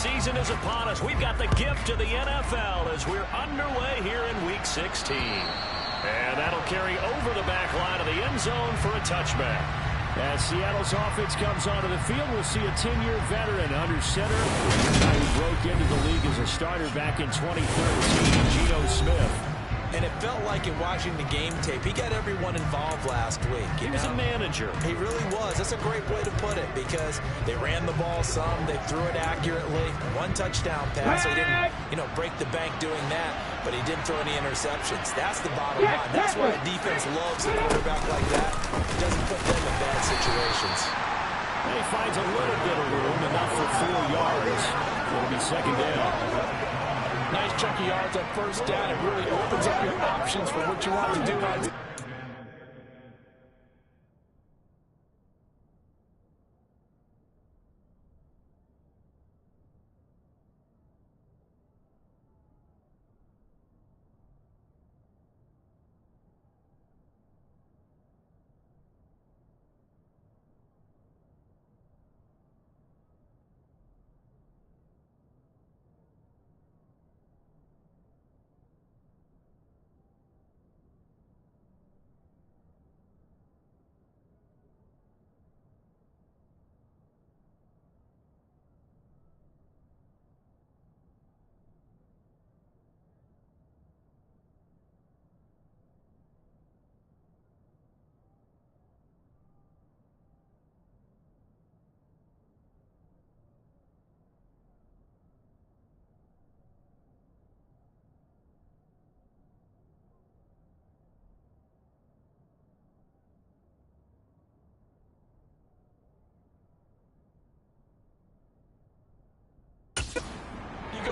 season is upon us. We've got the gift of the NFL as we're underway here in Week 16. And that'll carry over the back line of the end zone for a touchback. As Seattle's offense comes onto the field, we'll see a 10-year veteran under center. He broke into the league as a starter back in 2013, Geno Smith. And it felt like in watching the game tape, he got everyone involved last week. He was a manager. He really was. That's a great way to put it because they ran the ball some, they threw it accurately. One touchdown pass. He didn't, break the bank doing that, but he didn't throw any interceptions. That's the bottom line. That's why a defense loves a quarterback like that. It doesn't put them in bad situations. And he finds a little bit of room, enough for 4 yards. It'll be second down. Nice chunk of yards on first down. It really opens up your options for what you want to do.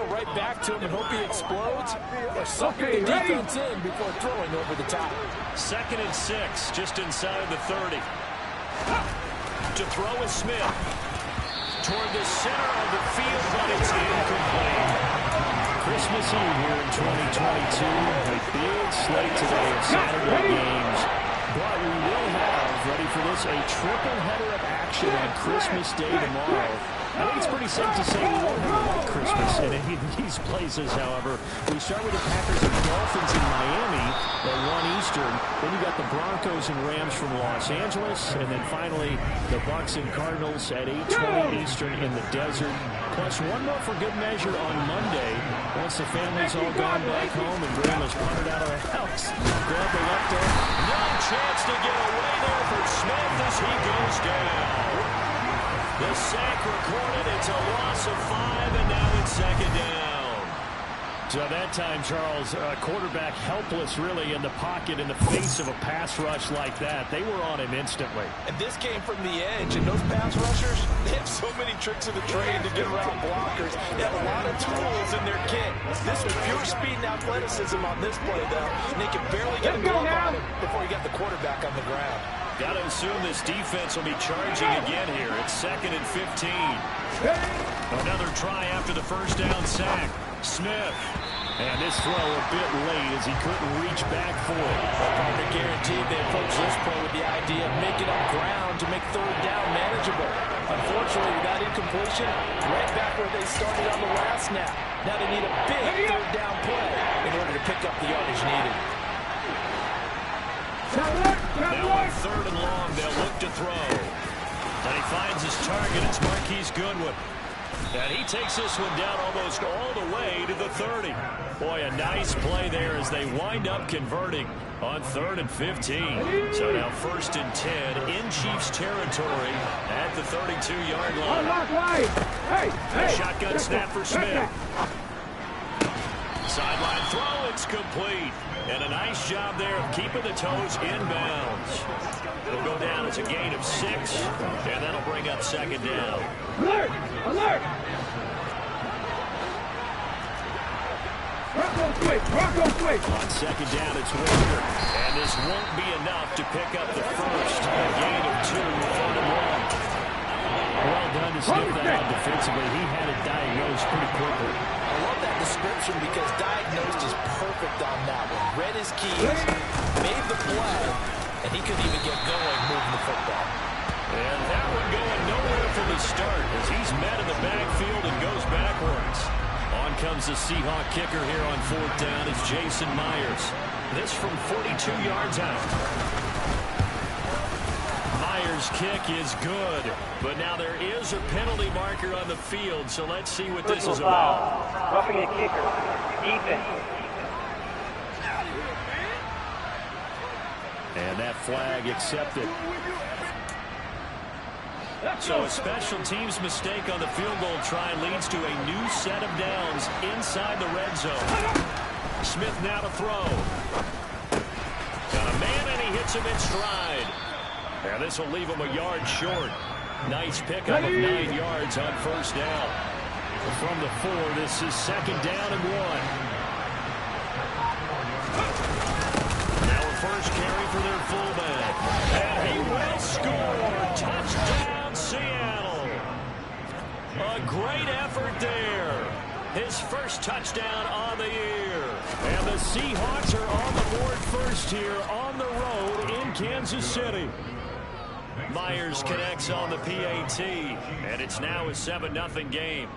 Right back to him and hope he explodes or sucker the defense in before throwing over the top. 2nd and 6, just inside the 30. To throw is Smith. Toward the center of the field, but it's incomplete. Christmas Eve here in 2022. A big slate today of Saturday games. But we will have, ready for this, a triple header of action on Christmas Day tomorrow. I think it's pretty safe to say we won't have a white Christmas in any of these places, however. We start with the Packers and Dolphins in Miami at 1 Eastern. Then you got the Broncos and Rams from Los Angeles. And then finally, the Bucs and Cardinals at 8:20 Eastern in the desert. Plus one more for good measure on Monday. Once the family's all gone back home and Grandma's punted out of the house. Grab the left arm. No chance to get away there for Smith as he goes down. The sack recorded, it's a loss of 5, and now it's second down. So that time, Charles, quarterback helpless really in the pocket in the face of a pass rush like that. They were on him instantly. And this came from the edge, and those pass rushers, they have so many tricks of the trade to get around blockers. They have a lot of tools in their kit. This was pure speed and athleticism on this play, though. And they could barely get a glove on him before he got the quarterback on the ground. Got to assume this defense will be charging again here. It's 2nd and 15. Another try after the first down sack. Smith. And this throw a bit late as he couldn't reach back for it. Partner guaranteed they approach this play with the idea of making up ground to make third down manageable. Unfortunately, without incompletion, right back where they started on the last snap. Now they need a big third down play in order to pick up the yardage needed. Now on 3rd and long, they'll look to throw. And he finds his target. It's Marquise Goodwin. And he takes this one down almost all the way to the 30. Boy, a nice play there as they wind up converting on 3rd and 15. So now 1st and 10 in Chiefs territory at the 32-yard line. A shotgun snap for Smith. Sideline throw, it's complete. And a nice job there of keeping the toes inbounds. It'll go down as a gain of 6, and that'll bring up second down. Alert! Alert! Bronco quick! On second down, it's Winter. And this won't be enough to pick up the first. A gain of 2, 3rd and long. Well done to sniff that out defensively. He had it diagnosed pretty quickly. I love that description because diagnosed is perfect on that one. Read his keys, made the play, and he couldn't even get going moving the football. And that one going nowhere from the start as he's met in the backfield and goes backwards. On comes the Seahawk kicker here on 4th down. It's Jason Myers. This from 42 yards out. Myers' kick is good, but now there is a penalty marker on the field, so let's see what this is about. Roughing a kicker. Defense. And that flag accepted. So a special teams mistake on the field goal try leads to a new set of downs inside the red zone. Smith now to throw. Got a man and he hits him in stride. And this will leave him a yard short. Nice pickup of 9 yards on 1st down. From the 4, this is 2nd down and 1. Now a first carry for their fullback. And he will score. Touchdown, Seattle. A great effort there. His first touchdown on the year. And the Seahawks are on the board first here on the road in Kansas City. Myers connects on the PAT, and it's now a 7-0 game.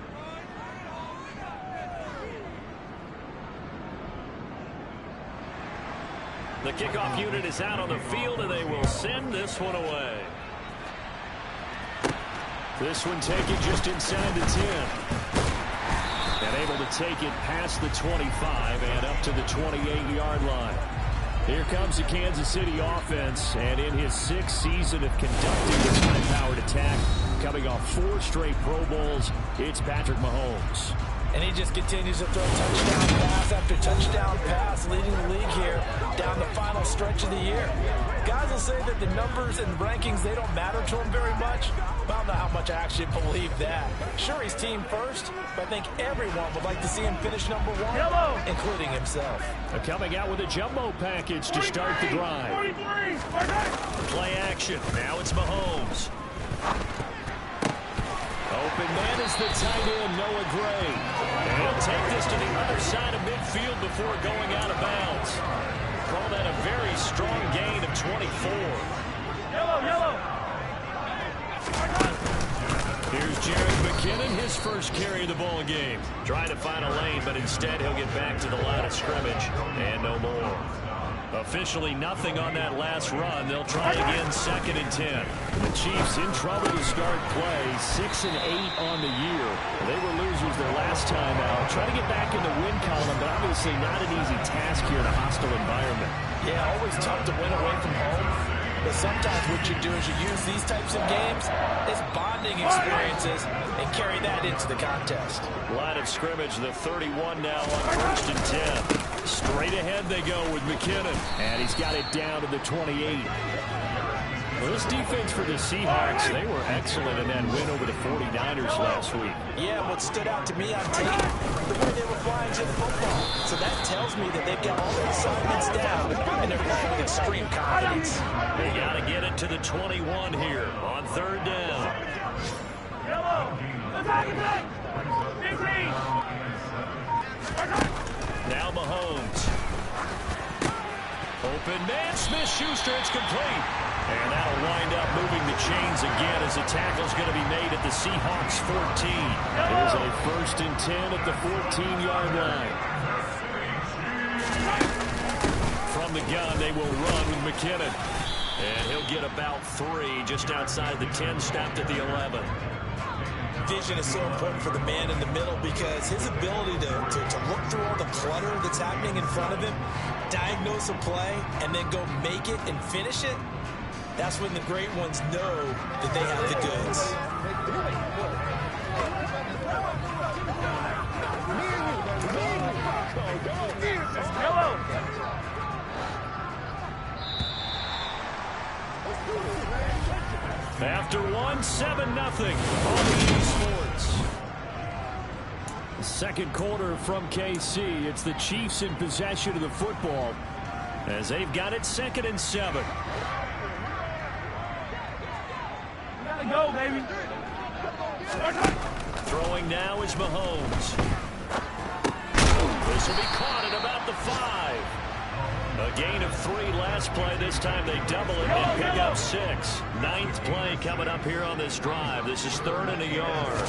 The kickoff unit is out on the field, and they will send this one away. This one taken just inside the 10. And able to take it past the 25 and up to the 28-yard line. Here comes the Kansas City offense, and in his 6th season of conducting this high-powered attack, coming off 4 straight Pro Bowls, it's Patrick Mahomes. And he just continues to throw touchdown pass after touchdown pass, leading the league here down the final stretch of the year. Guys will say that the numbers and rankings, they don't matter to him very much. But I don't know how much I actually believe that. Sure, he's team first, but I think everyone would like to see him finish number 1, including himself. Coming out with a jumbo package to start the drive. Play action. Now it's Mahomes. Open man is the tight end, Noah Gray. And he'll take this to the other side of midfield before going out of bounds. Call that a very strong gain of 24. Yellow. Here's Jerick McKinnon, his first carry of the ball game. Trying to find a lane, but instead he'll get back to the line of scrimmage. And no more. Officially nothing on that last run. They'll try again 2nd and 10. The Chiefs in trouble to start play. 6-8 on the year. They were losers their last time out. Trying to get back in the win column, but obviously not an easy task here in a hostile environment. Yeah, always tough to win away from home. But sometimes what you do is you use these types of games as bonding experiences and carry that into the contest. Line of scrimmage, the 31 now on 1st and 10. Straight ahead they go with McKinnon. And he's got it down to the 28. Well, this defense for the Seahawks, they were excellent in that win over the 49ers last week. Yeah, what stood out to me on tape, the way they were flying to the football. So that tells me that they've got all their assignments down, and they're playing with extreme confidence. They got to get it to the 21 here on 3rd down. Now Mahomes. Open man, Smith-Schuster, it's complete. And that'll wind up moving the chains again as the tackle's going to be made at the Seahawks 14. There's a 1st and 10 at the 14-yard line. From the gun, they will run with McKinnon. And he'll get about 3 just outside the 10, stopped at the 11. Vision is so important for the man in the middle because his ability to look through all the clutter that's happening in front of him, diagnose a play, and then go make it and finish it, that's when the great ones know that they have the goods. After 7-0 on EA Sports. Second quarter from KC. It's the Chiefs in possession of the football as they've got it 2nd and 7. Gotta go, baby. Throwing now is Mahomes. This will be caught at about the 5. A gain of 3 last play. This time they double it and pick up 6. 9th play coming up here on this drive. This is 3rd and a yard.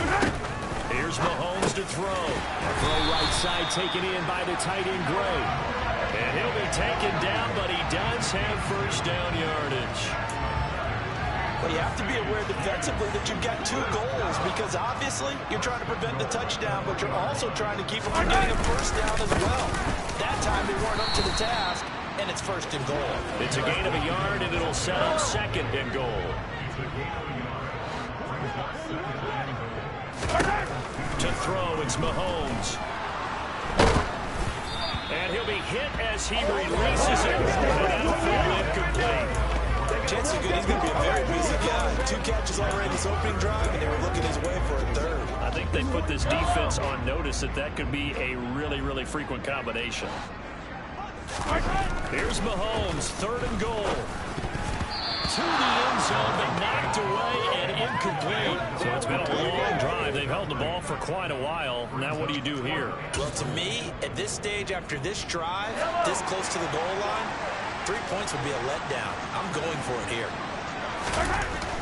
Here's Mahomes to throw. Throw right side taken in by the tight end Gray. And he'll be taken down, but he does have first down yardage. Well, you have to be aware defensively that you've got 2 goals because obviously you're trying to prevent the touchdown, but you're also trying to keep them from getting a first down as well. That time they weren't up to the task, and it's 1st and goal. It's a gain of a yard, and it'll set up 2nd and goal. To throw, it's Mahomes. And he'll be hit as he releases it. And that'll fall incomplete. Chances are good he's going to be a very busy guy. 2 catches already this opening drive, and they were looking his way for a 3rd. I think they put this defense on notice that could be a really, really frequent combination. Here's Mahomes, 3rd and goal. To the end zone, but knocked away and incomplete. So it's been a long drive. They've held the ball for quite a while. Now what do you do here? Well, to me, at this stage after this drive, this close to the goal line, 3 points would be a letdown. I'm going for it here.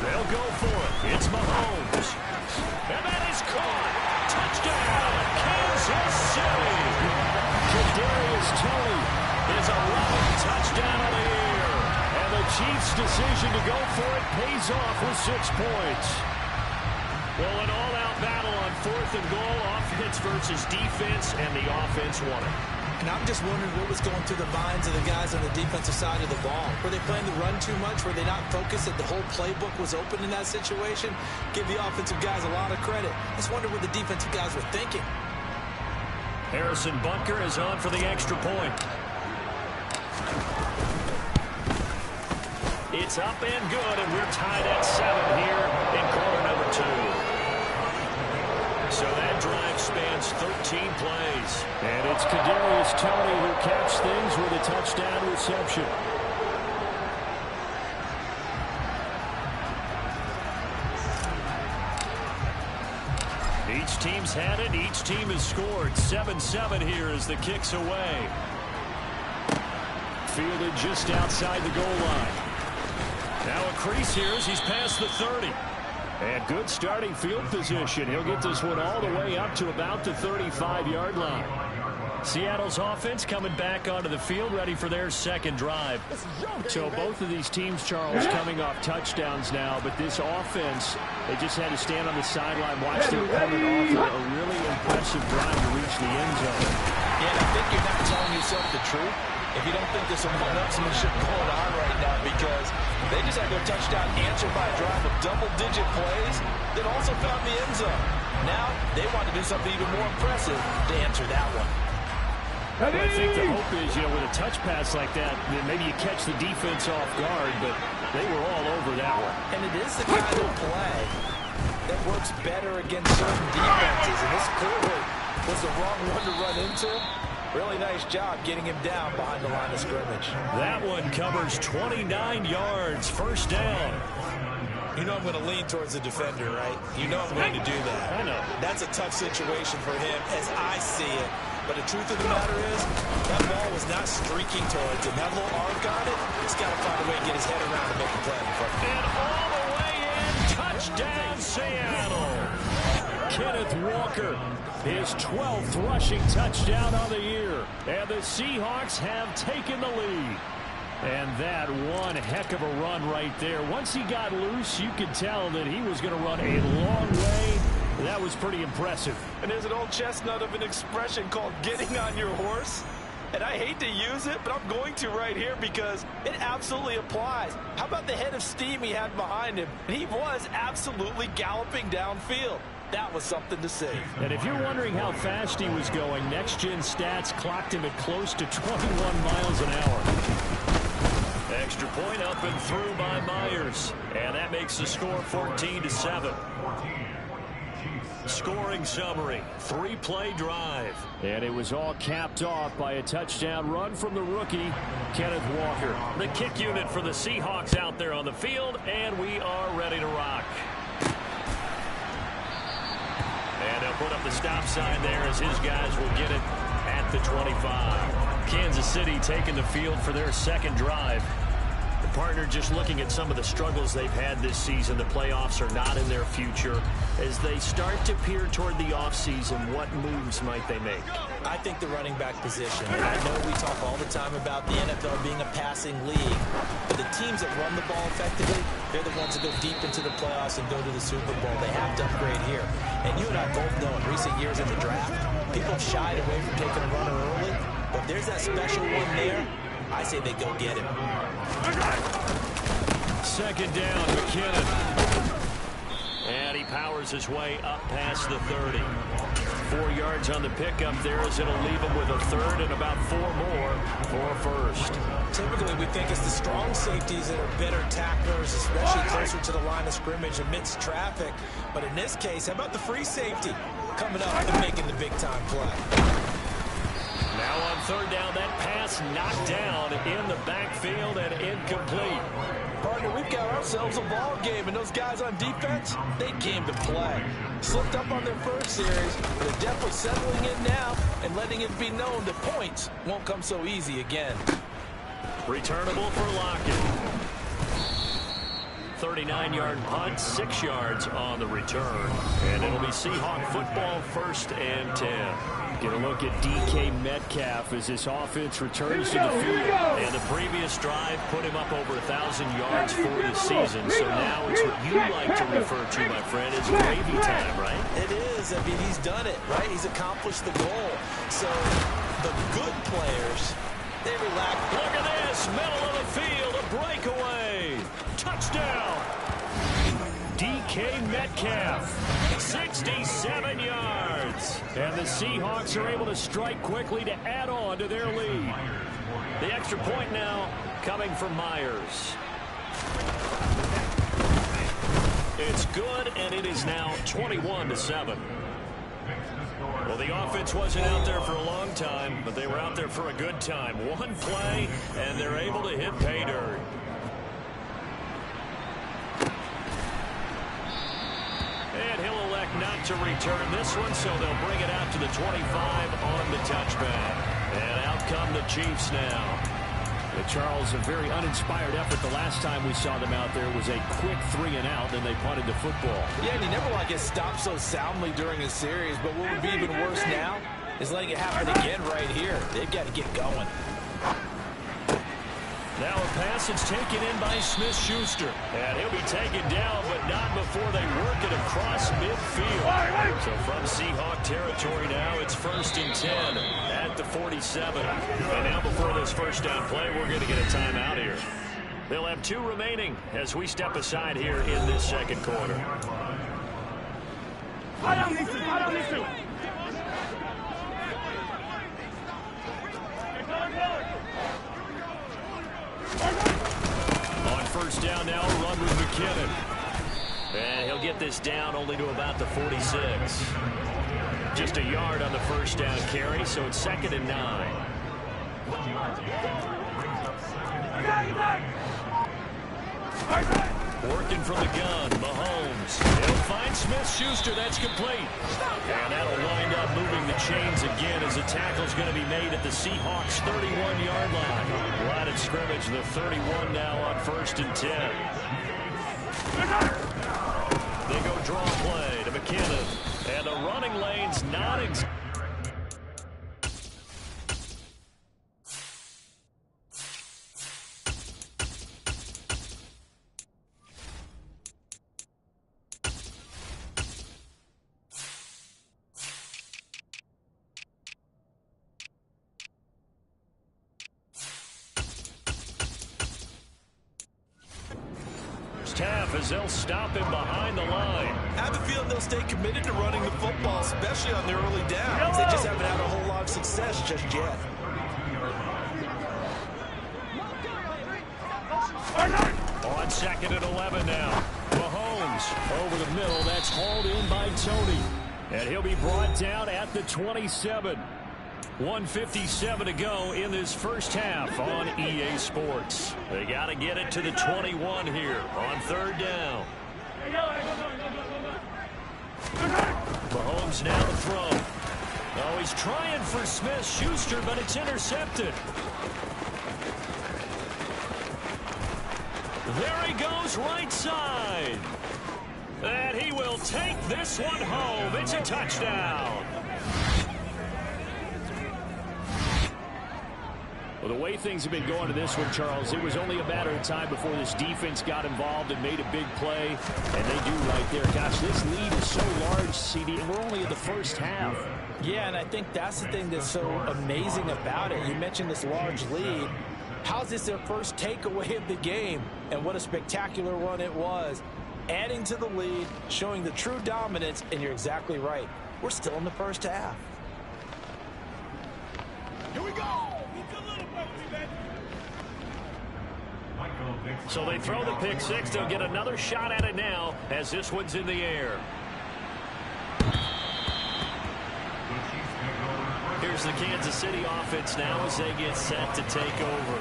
They'll go for it. It's Mahomes. And that is caught. Touchdown, Kansas City. Kadarius Toney is 11th touchdown of the year. And the Chiefs' decision to go for it pays off with 6 points. Well, an all-out battle on 4th and goal, offense versus defense, and the offense won it. And I'm just wondering what was going through the minds of the guys on the defensive side of the ball. Were they playing the run too much? Were they not focused that the whole playbook was open in that situation? Give the offensive guys a lot of credit. Just wonder what the defensive guys were thinking. Harrison Butker is on for the extra point. It's up and good, and we're tied at 7 here in quarter number 2. So that drive spans 13 plays. And it's Kadarius Toney who caps things with a touchdown reception. Each team's had it. Each team has scored. 7-7 here as the kick's away. Fielded just outside the goal line. Now a crease here as he's past the 30. And good starting field position. He'll get this one all the way up to about the 35-yard line. Seattle's offense coming back onto the field, ready for their 2nd drive. So both of these teams, Charles, coming off touchdowns now, but this offense, they just had to stand on the sideline, watch their opponent offer a really impressive drive to reach the end zone. Yeah, I think you're not telling yourself the truth if you don't think there's some one-upsmanship going on right now, because they just had their touchdown answered by a drive of double-digit plays that also found the end zone. Now they want to do something even more impressive to answer that one. Well, I think the hope is, with a touch pass like that, then maybe you catch the defense off guard, but they were all over that one. And it is the kind of play that works better against certain defenses, and this clearly was the wrong one to run into. Really nice job getting him down behind the line of scrimmage. That one covers 29 yards, 1st down. You know I'm going to lean towards the defender, right? You know I'm going to do that. I know. That's a tough situation for him as I see it. But the truth of the matter is, that ball was not streaking towards him. That little arc on it, he's got to find a way to get his head around and make a play. And all the way in, touchdown Seattle. Kenneth Walker, his 12th rushing touchdown on the year. And the Seahawks have taken the lead. And that one heck of a run right there. Once he got loose, you could tell that he was going to run a long way. That was pretty impressive. And there's an old chestnut of an expression called getting on your horse. And I hate to use it, but I'm going to right here because it absolutely applies. How about the head of steam he had behind him? And he was absolutely galloping downfield. That was something to see. And if you're wondering how fast he was going, Next Gen Stats clocked him at close to 21 miles an hour. Extra point up and through by Myers. And that makes the score 14-7. Scoring summary, 3-play drive. And it was all capped off by a touchdown run from the rookie, Kenneth Walker. The kick unit for the Seahawks out there on the field, and we are ready to rock. And they'll put up the stop sign there as his guys will get it at the 25. Kansas City taking the field for their second drive. The partner just looking at some of the struggles they've had this season. The playoffs are not in their future. As they start to peer toward the offseason, what moves might they make? I think the running back position. I know we talk all the time about the NFL being a passing league, but the teams that run the ball effectively, they're the ones that go deep into the playoffs and go to the Super Bowl. They have to upgrade here. And you and I both know in recent years in the draft, people have shied away from taking a runner early, but if there's that special one there, I say they go get him. Second down, McKinnon. And he powers his way up past the 30. 4 yards on the pickup there as it'll leave him with a third and about 4 more for a first. Typically, we think it's the strong safeties that are better tacklers, especially closer to the line of scrimmage amidst traffic. But in this case, how about the free safety coming up and making the big-time play? Now on third down, that pass knocked down in the backfield and incomplete. Partner, we've got ourselves a ball game, and those guys on defense, they came to play. Slipped up on their first series, but they're definitely settling in now and letting it be known that points won't come so easy again. Returnable for Lockett. 39-yard punt, 6 yards on the return. And it'll be Seahawk football, 1st and 10. Get a look at DK Metcalf as this offense returns to the field. And the previous drive put him up over 1,000 yards for the season. So now it's what you like to refer to, my friend, as gravy time, right? It is. I mean, he's done it, right? He's accomplished the goal. So the good players, they relax. Look at this, middle of the field, a breakaway. Touchdown. DK Metcalf, 67 yards. And the Seahawks are able to strike quickly to add on to their lead. The extra point now coming from Myers. It's good, and it is now 21-7. Well, the offense wasn't out there for a long time, but they were out there for a good time. One play, and they're able to hit pay dirt. And he'll elect not to return this one, so they'll bring it out to the 25 on the touchback. And out come the Chiefs now. Yeah, Charles, a very uninspired effort the last time we saw them out there. It was a quick 3-and-out, then they punted the football. Yeah, and you never want to get stopped so soundly during a series, but what would be even worse now is letting it happen again right here. They've got to get going. Now a pass is taken in by Smith-Schuster. And he'll be taken down, but not before they work it across midfield. So from Seahawk territory now, it's 1st and 10 at the 47. And now before this first down play, we're going to get a timeout here. They'll have 2 remaining as we step aside here in this second quarter. On first down now, a run with McKinnon. And he'll get this down only to about the 46. Just a yard on the first down carry, so it's 2nd and 9. Working from the gun, Mahomes. He'll find Smith-Schuster. That's complete. And that'll wind up moving the chains again as the tackle's going to be made at the Seahawks' 31-yard line. Line of scrimmage, the 31 now on 1st and 10. They go draw play to McKinnon. And the running lane's not half as they'll stop him behind the line. I have a feeling they'll stay committed to running the football, especially on their early downs. They just haven't had a whole lot of success just yet. On 2nd and 11 now. Mahomes over the middle. That's hauled in by Tony. And he'll be brought down at the 27. 1:57 to go in this first half on EA Sports. They got to get it to the 21 here on 3rd down. Mahomes now to throw. Oh, he's trying for Smith-Schuster, but it's intercepted. There he goes, right side. And he will take this one home. It's a touchdown. Well, the way things have been going to this one, Charles, it was only a matter of time before this defense got involved and made a big play. And they do right there. Gosh, this lead is so large, CD, and we're only in the first half. Yeah, and I think that's the thing that's so amazing about it. You mentioned this large lead. How's this their first takeaway of the game? And what a spectacular one it was. Adding to the lead, showing the true dominance, and you're exactly right. We're still in the first half. Here we go. So they throw the pick six. They'll get another shot at it now as this one's in the air. Here's the Kansas City offense now as they get set to take over.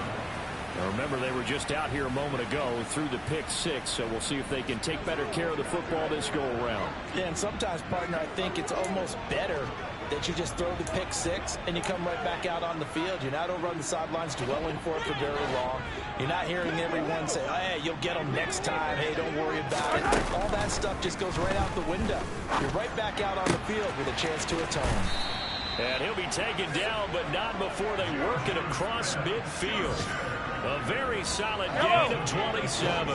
Now remember, they were just out here a moment ago through the pick six, so we'll see if they can take better care of the football this go-around. Yeah, and sometimes, partner, I think it's almost better that you just throw the pick six and you come right back out on the field. You're not over on the sidelines dwelling for it for very long. You're not hearing everyone say, oh, hey, you'll get them next time. Hey, don't worry about it. All that stuff just goes right out the window. You're right back out on the field with a chance to atone. And he'll be taken down, but not before they work it across midfield. A very solid gain of 27.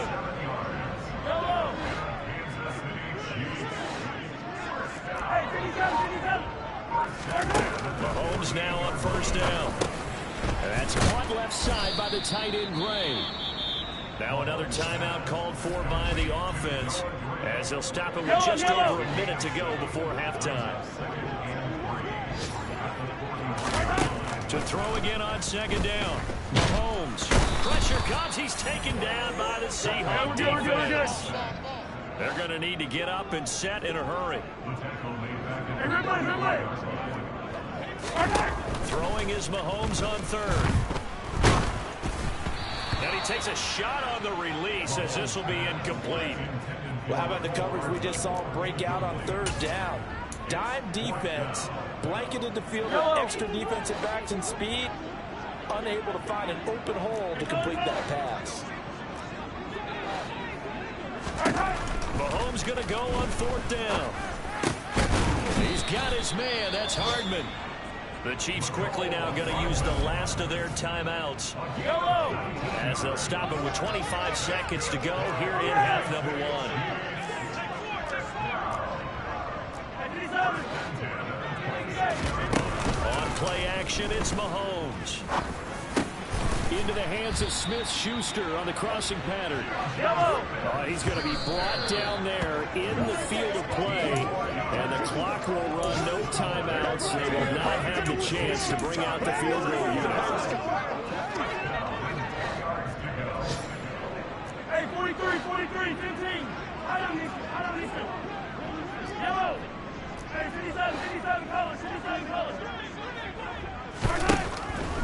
Mahomes now on first down. And that's caught left side by the tight end, Gray. Now another timeout called for by the offense as they'll stop it with just over a minute to go before halftime. To throw again on second down. Mahomes. Pressure comes. He's taken down by the Seahawks defense. They're going to need to get up and set in a hurry. Throwing is Mahomes on third. And he takes a shot on the release as this will be incomplete. Well, how about the coverage we just saw break out on third down? Dime defense, blanketed the field with extra defensive backs and speed, unable to find an open hole to complete that pass. Mahomes going to go on fourth down. He's got his man. That's Hardman. The Chiefs quickly now going to use the last of their timeouts as they'll stop it with 25 seconds to go here in half number one. On play action, it's Mahomes. Into the hands of Smith-Schuster on the crossing pattern. He's going to be brought down there in the field of play. And the clock will run, no timeouts. They will not have the chance to bring out the field goal unit. Hey, 43, 15. I don't need to. Yellow. Hey, 57, colors.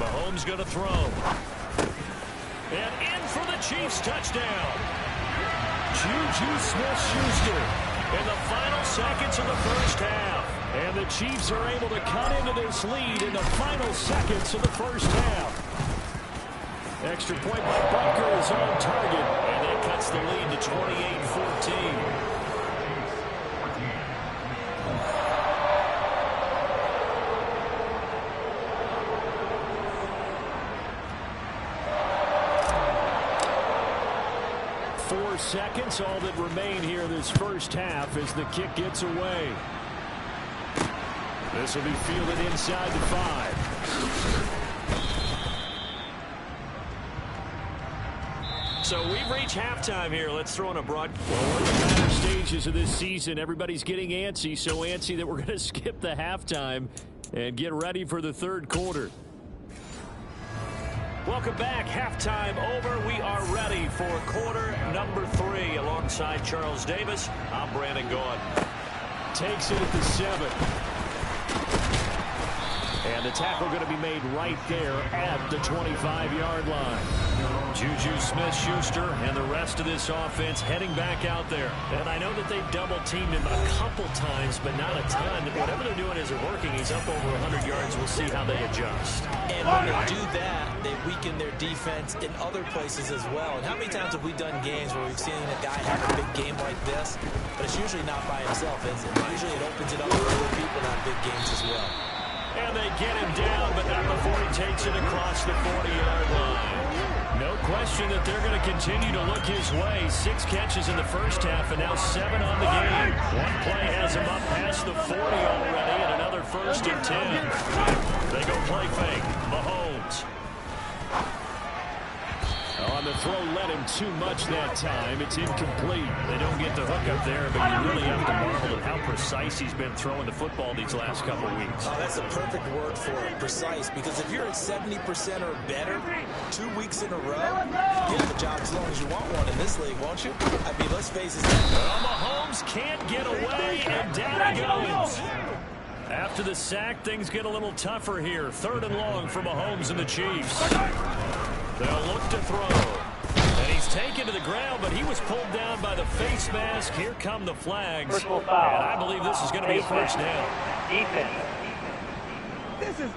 Mahomes going to throw. And in for the Chiefs touchdown. Juju Smith-Schuster in the final seconds of the first half. And the Chiefs are able to cut into this lead in the final seconds of the first half. Extra point by Butker is on target. And that cuts the lead to 28-14. 4 seconds, all that remain here this first half as the kick gets away. This will be fielded inside the 5. So we've reached halftime here. Let's throw in a broad. Well, we're in the latter stages of this season. Everybody's getting antsy, so antsy that we're going to skip the halftime and get ready for the third quarter. Welcome back. Halftime over. We are ready for quarter number 3. Alongside Charles Davis, I'm Brandon Gaudin. Takes it at the 7. And the tackle going to be made right there at the 25-yard line. Juju Smith-Schuster and the rest of this offense heading back out there. And I know that they've double-teamed him a couple times, but not a ton. Whatever they're doing isn't working. He's up over 100 yards. We'll see how they adjust. And when they do that, they weaken their defense in other places as well. And how many times have we done games where we've seen a guy have a big game like this, but it's usually not by himself, is it? Usually it opens it up for other people to have big games as well. And they get him down, but not before he takes it across the 40-yard line. No question that they're going to continue to look his way. 6 catches in the first half and now 7 on the game. One play has him up past the 40 already and another 1st and 10. They go play fake. Mahomes. On the throw, led him too much that time. It's incomplete. They don't get the hook up there, but you really have to marvel at how precise he's been throwing the football these last couple of weeks. Oh, that's a perfect word for it, precise, because if you're at 70% or better 2 weeks in a row, you have a job as long as you want one in this league, won't you? I mean, let's face it. Well, Mahomes can't get away, and down he goes. After the sack, things get a little tougher here. 3rd and long for Mahomes and the Chiefs. They'll look to throw. And he's taken to the ground, but he was pulled down by the face mask. Here come the flags. Personal foul. And I believe this is going to be a first down. Defense. This is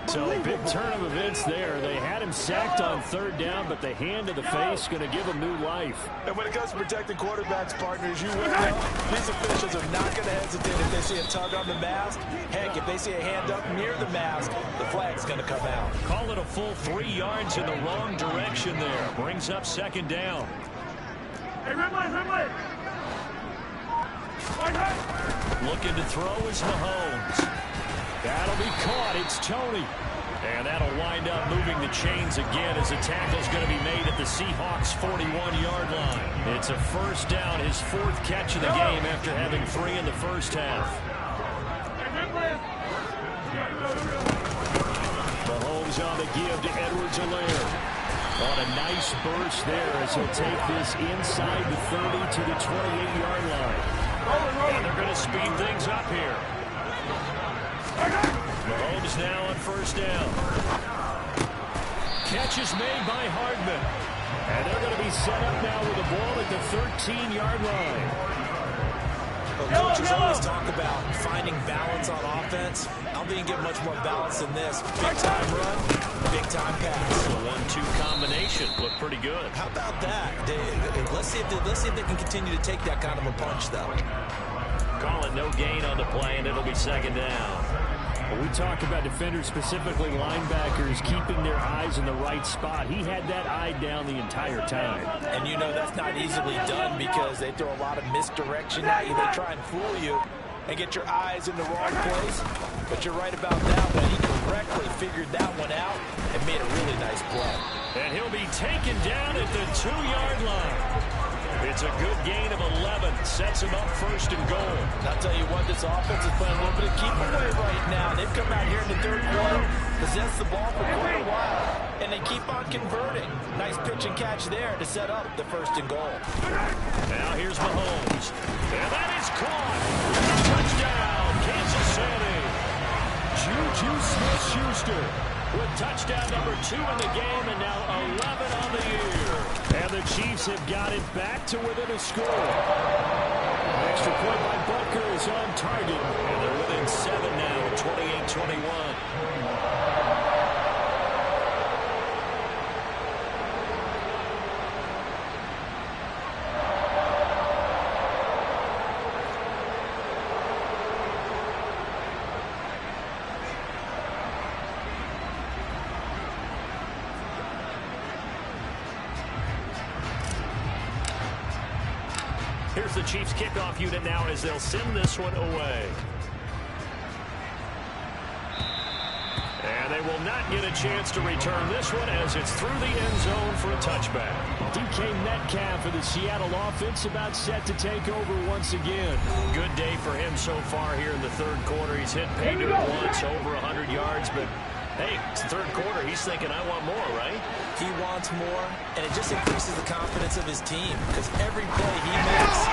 So unbelievable. big turn of events there. They had him sacked on 3rd down, but the hand to the face going to give him new life. And when it comes to protecting quarterbacks, partners, you will know these officials are not going to hesitate if they see a tug on the mask. Heck, if they see a hand up near the mask, the flag's going to come out. Call it a full 3 yards in the wrong direction there. Brings up 2nd down. Hey, red. Looking to throw is Mahomes. That'll be caught. It's Tony. And that'll wind up moving the chains again as the tackle's going to be made at the Seahawks' 41-yard line. It's a first down, his 4th catch of the game after having 3 in the first half. Mahomes on the give to Edwards-Helaire. On a nice burst there as he'll take this inside the 30 to the 28-yard line. And they're going to speed things up here. Mahomes now on 1st down. Catch is made by Hardman. And they're going to be set up now with the ball at the 13-yard line. Well, coaches always talk about finding balance on offense. I don't think you get much more balance than this. Big-time run, big-time pass. The 1-2 combination looked pretty good. How about that? Let's see if they can continue to take that kind of a punch, though. Call it no gain on the play, and it'll be 2nd down. When we talk about defenders, specifically linebackers, keeping their eyes in the right spot, he had that eye down the entire time. And you know that's not easily done because they throw a lot of misdirection at you. They try and fool you and get your eyes in the wrong place. But you're right about that one. He correctly figured that one out and made a really nice play. And he'll be taken down at the 2-yard line. It's a good gain of 11. Sets him up 1st and goal. And I'll tell you what, this offense is playing a little bit of keep away right now. They've come out here in the 3rd quarter, possessed the ball for quite a while, and they keep on converting. Nice pitch and catch there to set up the 1st and goal. Now here's Mahomes. And that is caught. Touchdown, Kansas City. Juju Smith-Schuster with touchdown number 2 in the game and now 11 on the year. And the Chiefs have got it back to within a score. Extra point by Butker is on target. And they're within 7 now, 28-21. Here's the Chiefs kickoff unit now as they'll send this one away. And they will not get a chance to return this one as it's through the end zone for a touchback. DK Metcalf for the Seattle offense about set to take over once again. Good day for him so far here in the 3rd quarter. He's hit pay dirt once, over 100 yards, but hey, it's the 3rd quarter. He's thinking, I want more, right? He wants more, and it just increases the confidence of his team because every play he makes,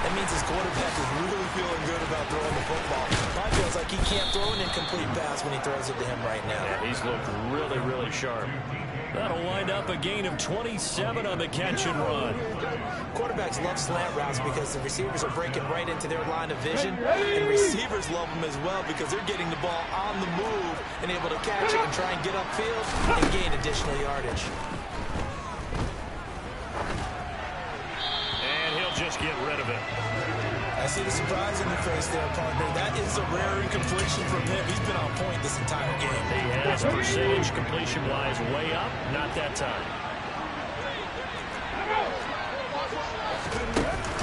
That means his quarterback is really feeling good about throwing the football. Probably feels like he can't throw an incomplete pass when he throws it to him right now. Yeah, he's looked really, really sharp. That'll wind up a gain of 27 on the catch and run. Quarterbacks love slant routes because the receivers are breaking right into their line of vision, and receivers love them as well because they're getting the ball on the move and able to catch it and try and get upfield and gain additional yardage. And he'll just get rid of it. I see the surprise in your face there, partner. That is a rare incompletion from him. He's been on point this entire game. He has percentage completion-wise way up. Not that time.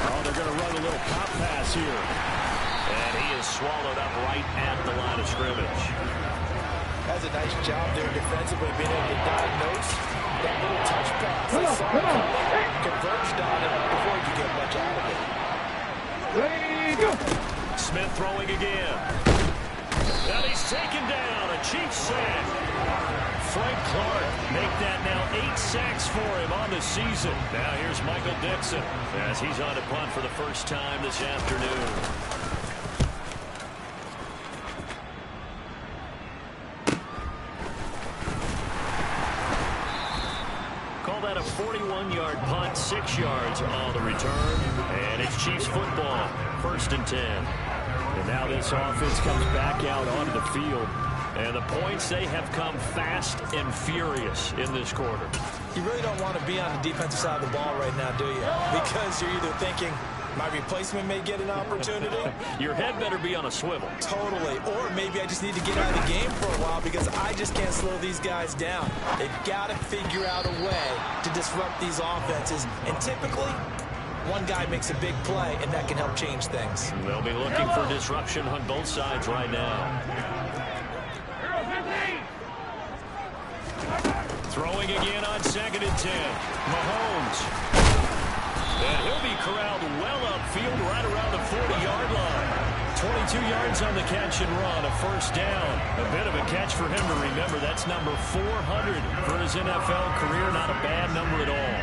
Oh, they're going to run a little pop pass here. And he is swallowed up right at the line of scrimmage. Has a nice job there defensively, being able to diagnose that little touch pass. They saw him coming, converged on it before he could get much out of it. Smith throwing again. And he's taken down. A Chiefs sack. Frank Clark make that now 8 sacks for him on the season. Now here's Michael Dixon as he's on to punt for the first time this afternoon. Call that a 41-yard punt, 6 yards on the return. And it's Chiefs football, 1st and 10. And now this offense comes back out onto the field. And the points, they have come fast and furious in this quarter. You really don't want to be on the defensive side of the ball right now, do you? Because you're either thinking, my replacement may get an opportunity. Your head better be on a swivel. Totally. Or maybe I just need to get out of the game for a while because I just can't slow these guys down. They've got to figure out a way to disrupt these offenses. And typically, one guy makes a big play, and that can help change things. They'll be looking for disruption on both sides right now. Throwing again on 2nd and 10. Mahomes. And he'll be corralled well upfield right around the 40-yard line. 22 yards on the catch and run, a 1st down. A bit of a catch for him to remember. That's number 400 for his NFL career. Not a bad number at all.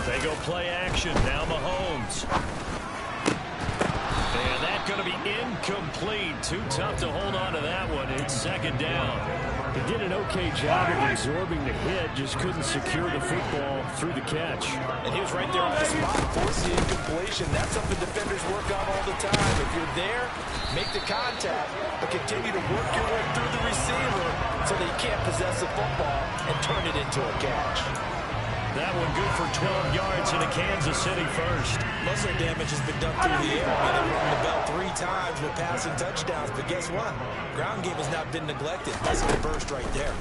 They go play action. Now Mahomes. And that's going to be incomplete. Too tough to hold on to that one. It's 2nd down. He did an okay job of absorbing the hit, just couldn't secure the football through the catch. And he was right there on the spot, forced the incompletion. That's something defenders work on all the time. If you're there, make the contact, but continue to work your way through the receiver so that you can't possess the football and turn it into a catch. That one good for 12 yards into Kansas City 1st. Most of their damage has been done through the air. I mean, they've rung the bell 3 times with passing touchdowns, but guess what? Ground game has not been neglected. That's a burst right there.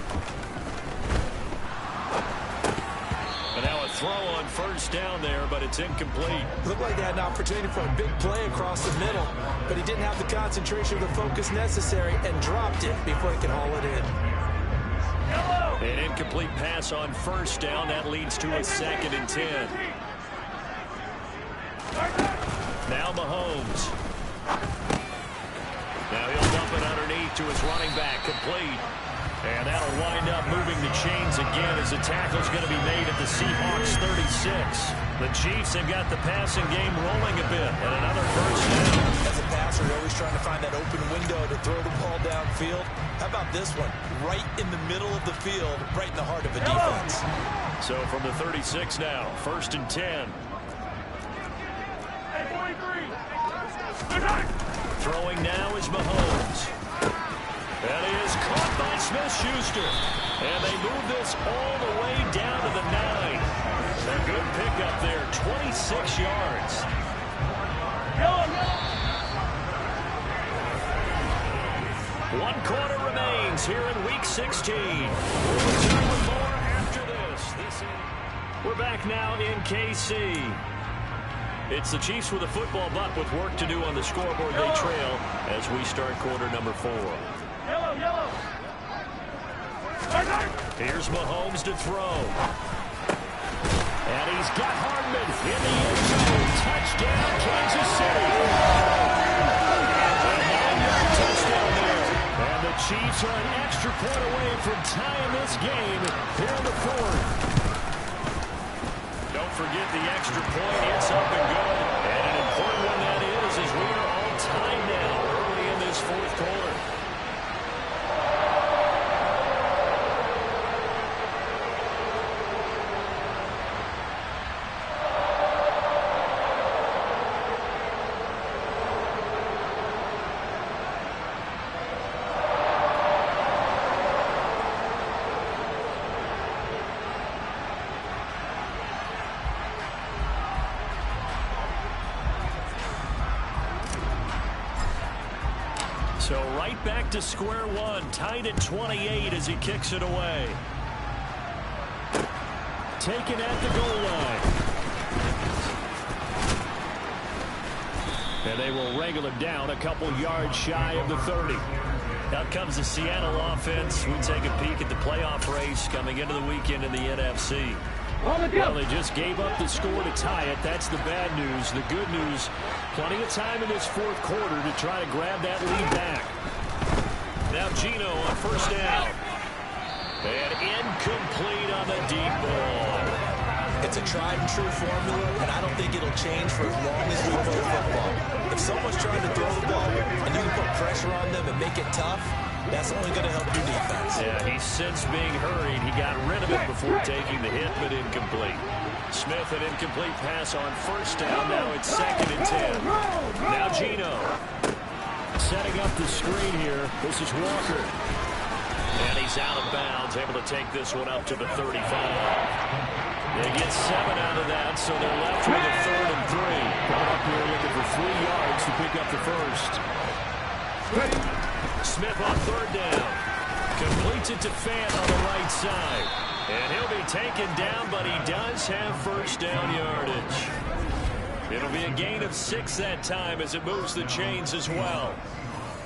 And now a throw on 1st down there, but it's incomplete. Looked like they had an opportunity for a big play across the middle, but he didn't have the concentration or the focus necessary and dropped it before he could haul it in. An incomplete pass on 1st down. That leads to a 2nd and 10. Now Mahomes. Now he'll dump it underneath to his running back. Complete. And that'll wind up moving the chains again as the tackle's going to be made at the Seahawks 36. The Chiefs have got the passing game rolling a bit. And another 1st down. As a passer, you're always trying to find that open window to throw the ball downfield. How about this one? Right in the middle of the field, right in the heart of a defense. So from the 36 now, 1st and 10. Throwing now is Mahomes. That is caught by Smith-Schuster. And they move this all the way down to the 9. A good pickup there, 26 yards. 1 quarter remains here in Week 16. We'll return with more after this. We're back now in KC. It's the Chiefs with a football, but with work to do on the scoreboard. They trail as we start quarter number 4. Yellow. Here's Mahomes to throw. And he's got Hardman in the end zone. Touchdown, Kansas City. A 9-yard touchdown there. And the Chiefs are an extra point away from tying this game here in the fourth. Don't forget the extra point. It's up and good. And an important one that is, as we are all tied now early in this fourth quarter. So right back to square one, tied at 28 as he kicks it away. Taken at the goal line. And they will wrangle him down a couple yards shy of the 30. Out comes the Seattle offense. We take a peek at the playoff race coming into the weekend in the NFC. Well, they just gave up the score to tie it. That's the bad news. The good news, plenty of time in this fourth quarter to try to grab that lead back. Now Geno on first down. And incomplete on the deep ball. It's a tried and true formula, and I don't think it'll change for as long as we play football. If someone's trying to throw the ball and you can put pressure on them and make it tough, that's only going to help your defense. Yeah, he's since being hurried. He got rid of it before taking the hit, but incomplete. Smith, an incomplete pass on first down. Now it's 2nd and 10. Now Geno. Setting up the screen here. This is Walker. And he's out of bounds, able to take this one up to the 35. They get 7 out of that, so they're left with a 3rd and 3. Coming up here looking for 3 yards to pick up the first. Smith on 3rd down. Completes it to Fant on the right side. And he'll be taken down, but he does have first down yardage. It'll be a gain of 6 that time as it moves the chains as well.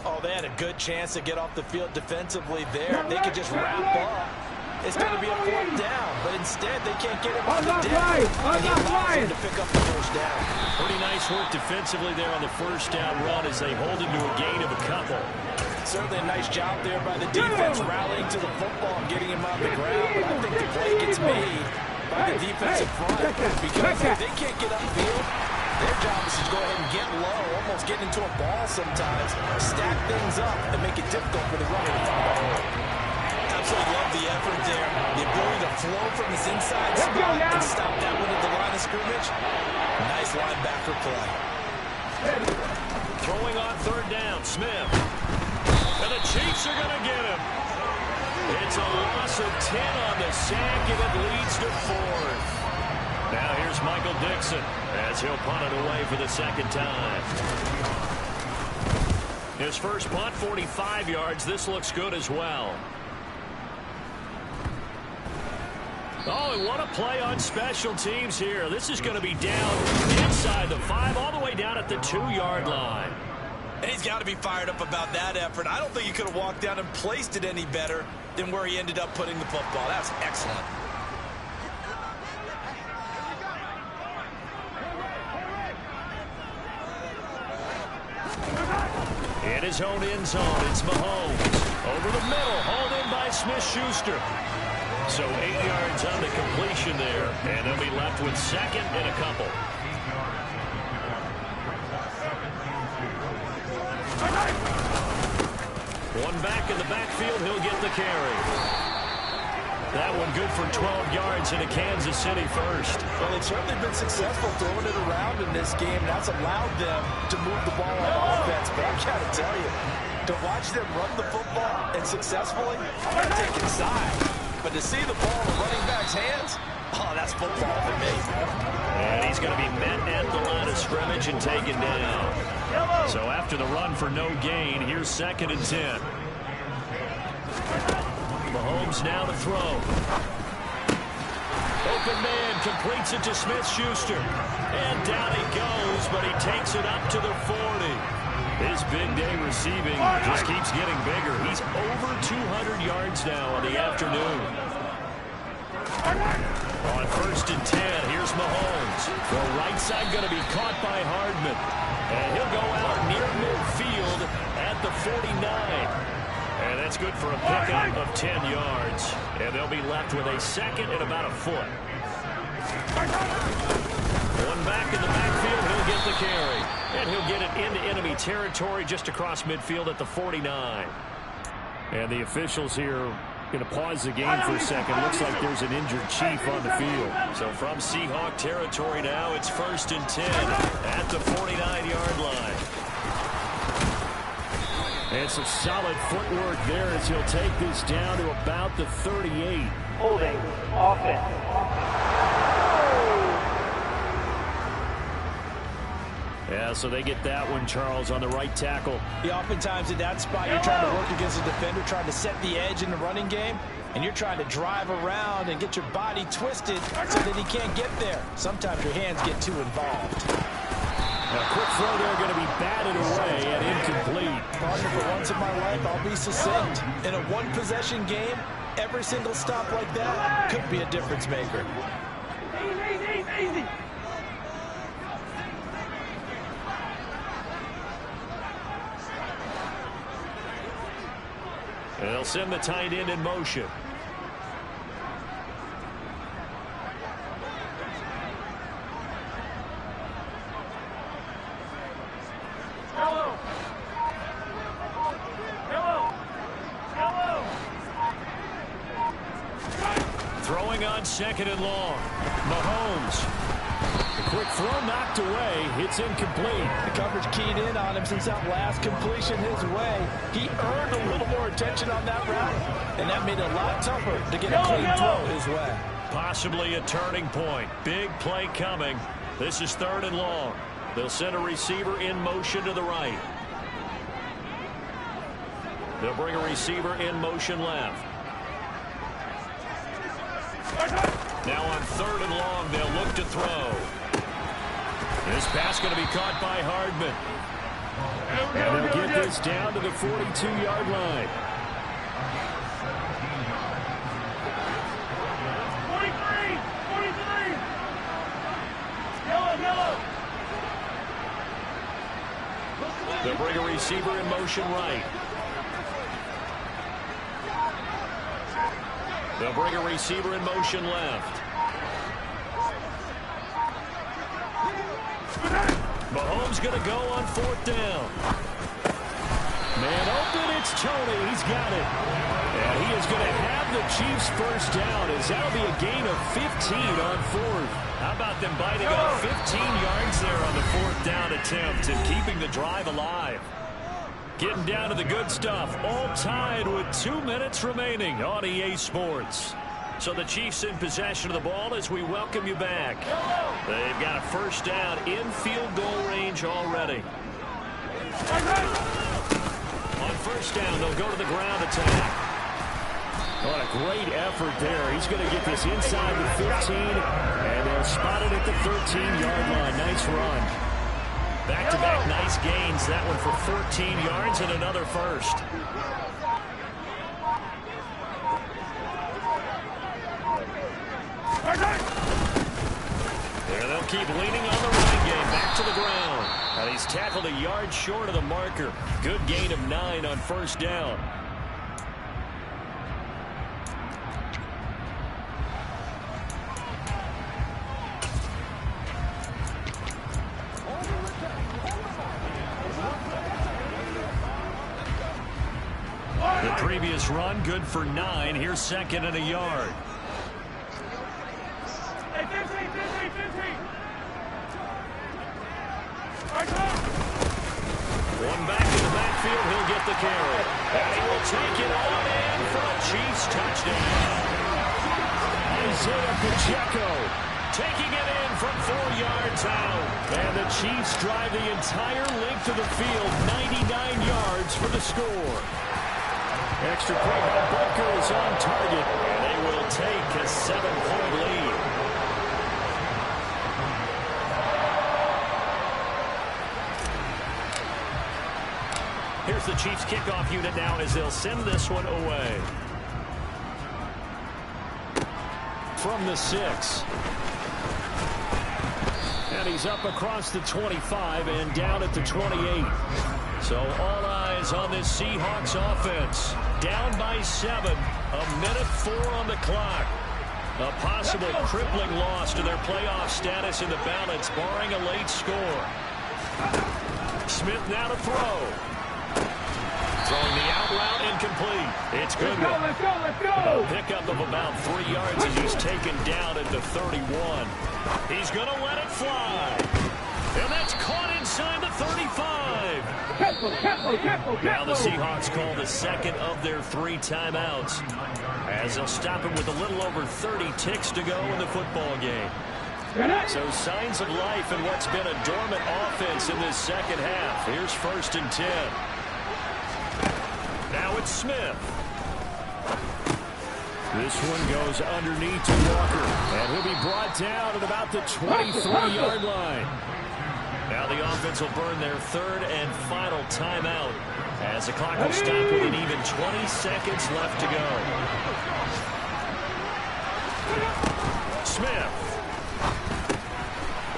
Oh, they had a good chance to get off the field defensively there. If they could just wrap up, it's going to be a 4th down. But instead, they can't get him on the deck. And he allows him to pick up the first down. Pretty nice work defensively there on the first down run as they hold him to a gain of a couple. Certainly a nice job there by the defense rallying to the football and getting him on the ground. But I think the play gets made by the defensive front because if they can't get upfield, their job is to go ahead and get low, almost get into a ball sometimes, stack things up, and make it difficult for the runner to find a hole. Absolutely love the effort there. The ability to flow from his inside spot and stop that one at the line of scrimmage. Nice linebacker play. Throwing on 3rd down, Smith. And the Chiefs are going to get him. It's a loss of 10 on the sack, and it leads to 4th. Now here's Michael Dixon as he'll punt it away for the 2nd time. His first punt, 45 yards. This looks good as well. Oh, and what a play on special teams here. This is going to be down inside the 5, all the way down at the 2-yard line. And he's got to be fired up about that effort. I don't think he could have walked down and placed it any better than where he ended up putting the football. That's excellent. In his own end zone, it's Mahomes. Over the middle, hauled in by Smith-Schuster. So 8 yards on the completion there, and they'll be left with 2nd and a couple. One back in the backfield, he'll get the carry. That one good for 12 yards into Kansas City first. Well, they've certainly been successful throwing it around in this game. That's allowed them to move the ball on offense. But I've got to tell you, to watch them run the football and successfully, they're taking side. But to see the ball in the running back's hands, oh, that's football for me. And he's going to be met at the line of scrimmage and taken down. So after the run for no gain, here's 2nd and 10. Mahomes now to throw. Open man completes it to Smith-Schuster. And down he goes, but he takes it up to the 40. His big day receiving just keeps getting bigger. He's over 200 yards now on the afternoon. On 1st and 10, here's Mahomes. The right side going to be caught by Hardman. And he'll go out near midfield at the 49. And that's good for a pickup of 10 yards. And they'll be left with a second and about a foot. One back in the backfield, he'll get the carry. And he'll get it into enemy territory just across midfield at the 49. And the officials here going to pause the game for a second. Looks like there's an injured Chief on the field. So from Seahawk territory now, it's 1st and 10 at the 49-yard line. And some solid footwork there as he'll take this down to about the 38. Holding. Offense. Yeah, so they get that one, Charles, on the right tackle. Yeah, oftentimes in that spot, you're trying to work against a defender, trying to set the edge in the running game, and you're trying to drive around and get your body twisted so that he can't get there. Sometimes your hands get too involved. A quick throw there going to be batted away and incomplete. Partner, for once in my life, I'll be succinct. In a one-possession game, every single stop like that could be a difference maker. Easy, easy. And they'll send the tight end in motion. Throwing on 2nd and long. Mahomes. The quick throw knocked away. It's incomplete. The coverage keyed in on him since that last completion his way. He earned a little more attention on that route, and that made it a lot tougher to get a clean throw his way. Possibly a turning point. Big play coming. This is 3rd and long. They'll send a receiver in motion to the right. They'll bring a receiver in motion left. Now on 3rd and long, they'll look to throw. This pass going to be caught by Hardman. And they'll get this down to the 42-yard line. 43. Yellow. They'll bring a receiver in motion right. They'll bring a receiver in motion left. Mahomes going to go on 4th down. Man open, it's Tony. He's got it. And he is going to have the Chiefs' first down as that'll be a gain of 15 on 4th. How about them biting off 15 yards there on the 4th down attempt and keeping the drive alive? Getting down to the good stuff, all tied with 2 minutes remaining on EA Sports. So the Chiefs in possession of the ball as we welcome you back. They've got a first down in field goal range already. On first down, they'll go to the ground attack. What a great effort there. He's going to get this inside the 15, and they'll spot it at the 13-yard line. Nice run. Back-to-back nice gains. That one for 14 yards and another first. And they'll keep leaning on the running game. Back to the ground. And he's tackled a yard short of the marker. Good gain of 9 on first down. The previous run, good for 9. Here's 2nd and a yard. Hey, 15. One back in the backfield, he'll get the carry. And he will take it on in for a Chiefs touchdown. Isaiah Pacheco taking it in from 4 yards out. And the Chiefs drive the entire length of the field, 99 yards for the score. Extra point by Butker is on target, and they will take a 7-point lead. Here's the Chiefs kickoff unit now as they'll send this one away. From the 6. And he's up across the 25 and down at the 28. So all eyes on this Seahawks offense. Down by 7. 1:04 on the clock. A possible crippling loss to their playoff status in the balance, barring a late score. Smith now to throw. Throwing the out route incomplete. It's good. Let's go. A pickup of about 3 yards as he's taken down at the 31. He's going to let it fly. And that's caught inside the 35. Now the Seahawks call the second of their 3 timeouts, as they'll stop him with a little over 30 ticks to go in the football game. So signs of life in what's been a dormant offense in this second half. Here's 1st and 10. Now it's Smith. This one goes underneath to Walker, and he'll be brought down at about the 23-yard line. Now the offense will burn their 3rd and final timeout, as the clock will stop with an even 20 seconds left to go. Smith.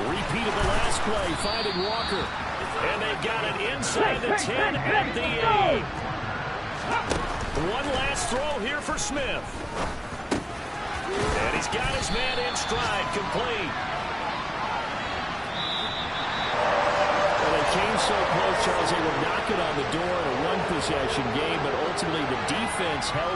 Repeat of the last play, finding Walker. And they got it inside the 10 at the 8. One last throw here for Smith. And he's got his man in stride, complete. Well, they came so close, Charles, they were knocking on the door in a one-possession game, but ultimately the defense held